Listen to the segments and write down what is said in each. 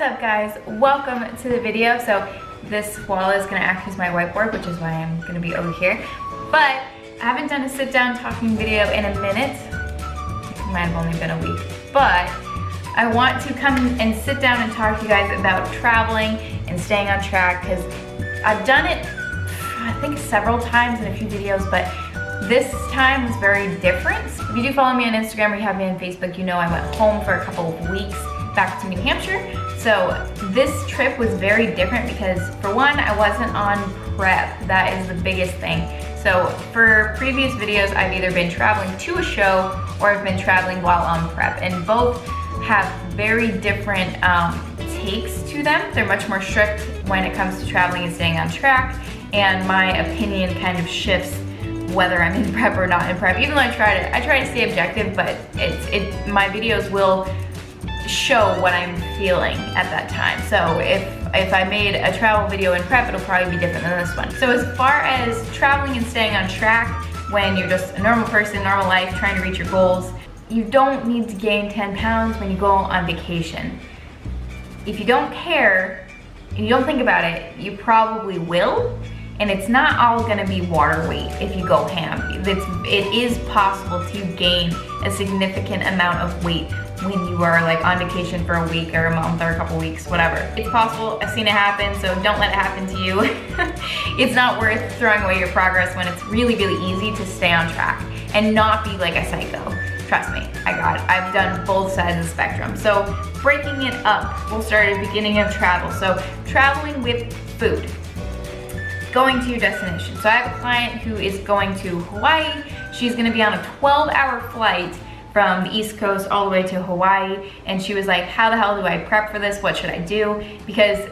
What's up guys? Welcome to the video. So this wall is gonna act as my whiteboard, which is why I'm gonna be over here. But I haven't done a sit down talking video in a minute. It might have only been a week. But I want to come and sit down and talk to you guys about traveling and staying on track, because I've done it, I think, several times in a few videos, but this time was very different. If you do follow me on Instagram or you have me on Facebook, you know I went home for a couple of weeks back to New Hampshire. So this trip was very different because, for one, I wasn't on prep. That is the biggest thing. So for previous videos, I've either been traveling to a show or I've been traveling while on prep, and both have very different takes to them. They're much more strict when it comes to traveling and staying on track, and my opinion kind of shifts whether I'm in prep or not in prep. Even though I try to stay objective, but my videos will show what I'm feeling at that time. So if I made a travel video in prep, it'll probably be different than this one. So as far as traveling and staying on track when you're just a normal person, normal life, trying to reach your goals, you don't need to gain 10 pounds when you go on vacation. If you don't care and you don't think about it, you probably will. And it's not all gonna be water weight if you go ham. It is possible to gain a significant amount of weight when you are like on vacation for a week or a month or a couple weeks, whatever. It's possible, I've seen it happen, so don't let it happen to you. It's not worth throwing away your progress when it's really, really easy to stay on track and not be like a psycho. Trust me, I've done both sides of the spectrum. So breaking it up, we'll start at the beginning of travel. So traveling with food. Going to your destination. So I have a client who is going to Hawaii. She's gonna be on a 12-hour flight from the East Coast all the way to Hawaii. And she was like, how the hell do I prep for this? What should I do? Because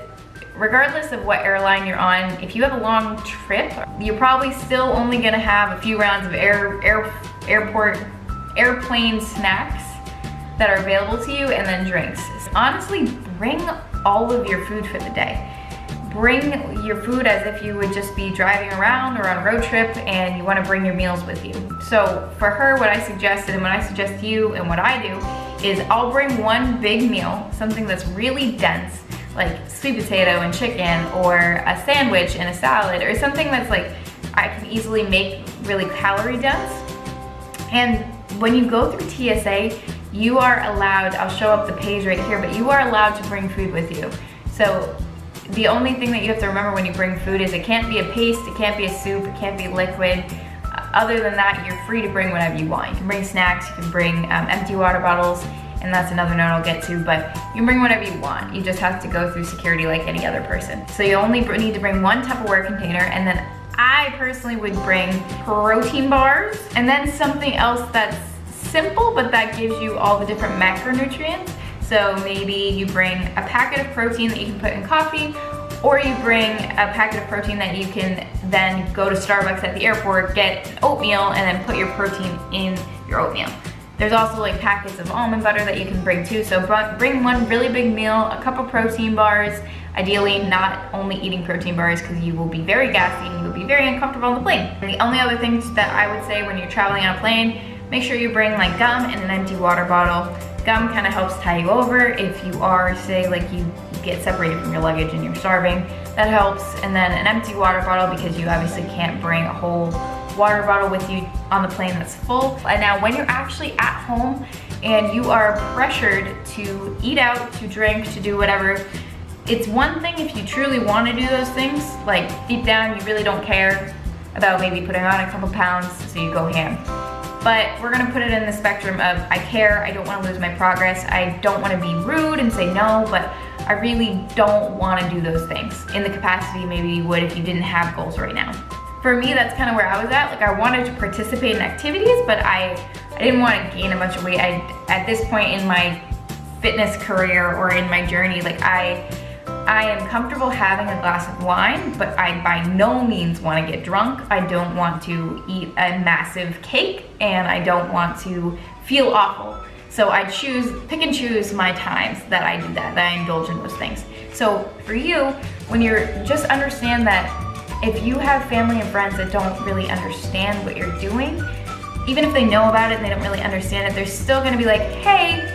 regardless of what airline you're on, if you have a long trip, you're probably still only gonna have a few rounds of airplane snacks that are available to you, and then drinks. Honestly, bring all of your food for the day. Bring your food as if you would just be driving around or on a road trip and you want to bring your meals with you. So for her, what I suggested and what I suggest to you and what I do is I'll bring one big meal, something that's really dense, like sweet potato and chicken, or a sandwich and a salad, or something that's like I can easily make really calorie dense. And when you go through TSA, you are allowed, I'll show up the page right here, but you are allowed to bring food with you. So the only thing that you have to remember when you bring food is it can't be a paste, it can't be a soup, it can't be liquid. Other than that, you're free to bring whatever you want. You can bring snacks, you can bring empty water bottles, and that's another note I'll get to, but you can bring whatever you want. You just have to go through security like any other person. So you only need to bring one Tupperware container, and then I personally would bring protein bars, and then something else that's simple, but that gives you all the different macronutrients. So maybe you bring a packet of protein that you can put in coffee, or you bring a packet of protein that you can then go to Starbucks at the airport, get oatmeal, and then put your protein in your oatmeal. There's also like packets of almond butter that you can bring too. So bring one really big meal, a couple protein bars, ideally not only eating protein bars because you will be very gassy and you'll be very uncomfortable on the plane. And the only other things that I would say when you're traveling on a plane, make sure you bring like gum and an empty water bottle. Gum kind of helps tie you over if you are, say, like you get separated from your luggage and you're starving. That helps. And then an empty water bottle, because you obviously can't bring a whole water bottle with you on the plane that's full. And now when you're actually at home and you are pressured to eat out, to drink, to do whatever, it's one thing if you truly want to do those things, like deep down you really don't care about maybe putting on a couple pounds, so you go ham. But we're gonna put it in the spectrum of I care, I don't wanna lose my progress, I don't wanna be rude and say no, but I really don't wanna do those things in the capacity maybe you would if you didn't have goals right now. For me, that's kind of where I was at. Like, I wanted to participate in activities, but I didn't wanna gain a bunch of weight. At this point in my fitness career or in my journey, like I am comfortable having a glass of wine, but I by no means want to get drunk. I don't want to eat a massive cake, and I don't want to feel awful. So I pick and choose my times that I do that I indulge in those things. So for you, when you're, just understand that if you have family and friends that don't really understand what you're doing, even if they know about it and they don't really understand it, they're still gonna be like, hey,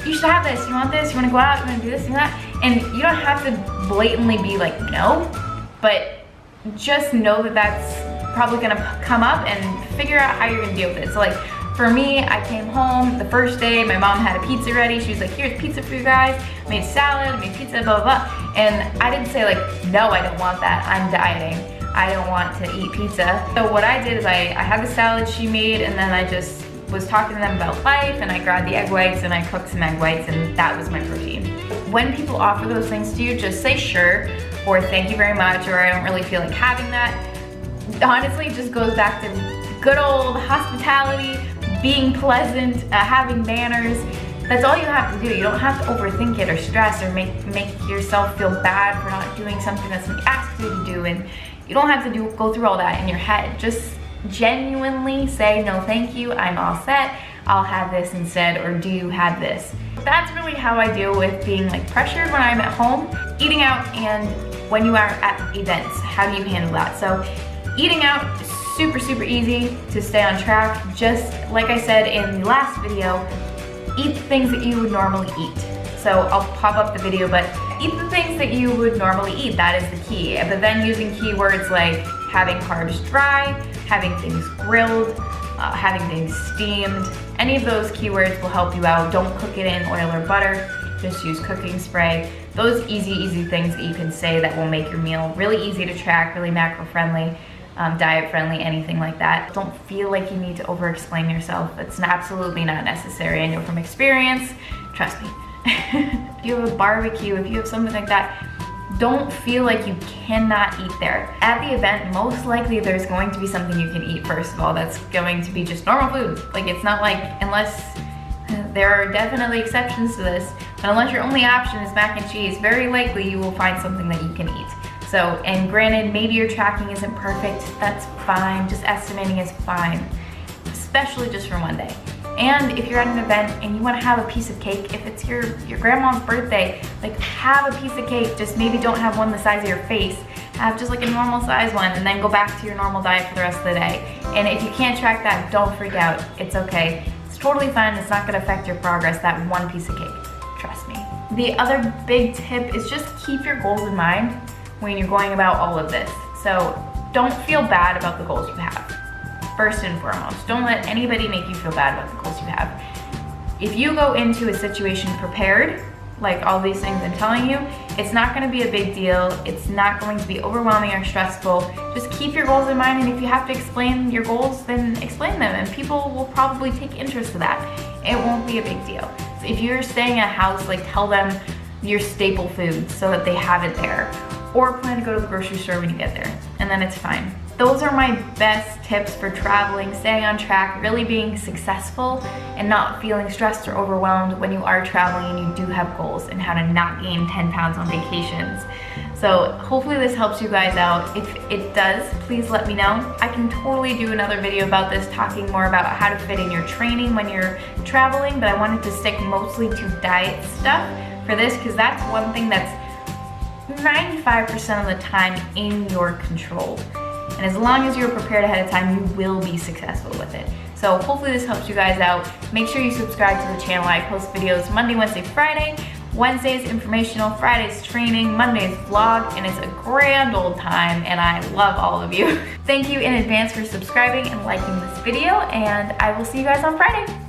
you should have this, you want this, you wanna go out, you wanna do this and that. And you don't have to blatantly be like, no, but just know that that's probably gonna come up and figure out how you're gonna deal with it. So like, for me, I came home the first day, my mom had a pizza ready. She was like, here's pizza for you guys. I made salad, made pizza, blah, blah, blah. And I didn't say like, no, I don't want that, I'm dieting. I don't want to eat pizza. So what I did is I had the salad she made, and then I just was talking to them about life, and I grabbed the egg whites and I cooked some egg whites, and that was my protein. When people offer those things to you, just say sure, or thank you very much, or I don't really feel like having that. Honestly, it just goes back to good old hospitality, being pleasant, having manners. That's all you have to do. You don't have to overthink it or stress or make yourself feel bad for not doing something that somebody asked you to do, and you don't have to go through all that in your head. Just genuinely say, no thank you, I'm all set, I'll have this instead, or do you have this? That's really how I deal with being like pressured when I'm at home, eating out, and when you are at events, how do you handle that? So eating out is super, super easy to stay on track. Just like I said in the last video, eat the things that you would normally eat. So I'll pop up the video, but eat the things that you would normally eat, that is the key. But then using keywords like having carbs dry, having things grilled, having things steamed, any of those keywords will help you out. Don't cook it in oil or butter, just use cooking spray. Those easy things that you can say that will make your meal really easy to track, really macro friendly, diet friendly, anything like that. Don't feel like you need to over explain yourself. It's absolutely not necessary. I know from experience, trust me. If you have a barbecue, if you have something like that, don't feel like you cannot eat there. At the event, most likely there's going to be something you can eat first of all that's going to be just normal food. Like, it's not like, unless, there are definitely exceptions to this, but unless your only option is mac and cheese, very likely you will find something that you can eat. So, and granted, maybe your tracking isn't perfect, that's fine, just estimating is fine, especially just for one day. And if you're at an event and you want to have a piece of cake, if it's your grandma's birthday, like, have a piece of cake, just maybe don't have one the size of your face, have just like a normal size one, and then go back to your normal diet for the rest of the day. And if you can't track that, don't freak out, it's okay. It's totally fine, it's not gonna affect your progress, that one piece of cake, trust me. The other big tip is just keep your goals in mind when you're going about all of this. So don't feel bad about the goals you have. First and foremost, don't let anybody make you feel bad about the goals you have. If you go into a situation prepared, like all these things I'm telling you, it's not gonna be a big deal. It's not going to be overwhelming or stressful. Just keep your goals in mind, and if you have to explain your goals, then explain them, and people will probably take interest to that. It won't be a big deal. So if you're staying at a house, like, tell them your staple foods so that they have it there, or plan to go to the grocery store when you get there, and then it's fine. Those are my best tips for traveling, staying on track, really being successful, and not feeling stressed or overwhelmed when you are traveling and you do have goals, and how to not gain 10 pounds on vacations. So hopefully this helps you guys out. If it does, please let me know. I can totally do another video about this, talking more about how to fit in your training when you're traveling, but I wanted to stick mostly to diet stuff for this, because that's one thing that's 95% of the time in your control. And as long as you're prepared ahead of time, you will be successful with it. So hopefully this helps you guys out. Make sure you subscribe to the channel. I post videos Monday, Wednesday, Friday. Wednesday's informational, Friday's training, Monday's vlog, and it's a grand old time, and I love all of you. Thank you in advance for subscribing and liking this video, and I will see you guys on Friday.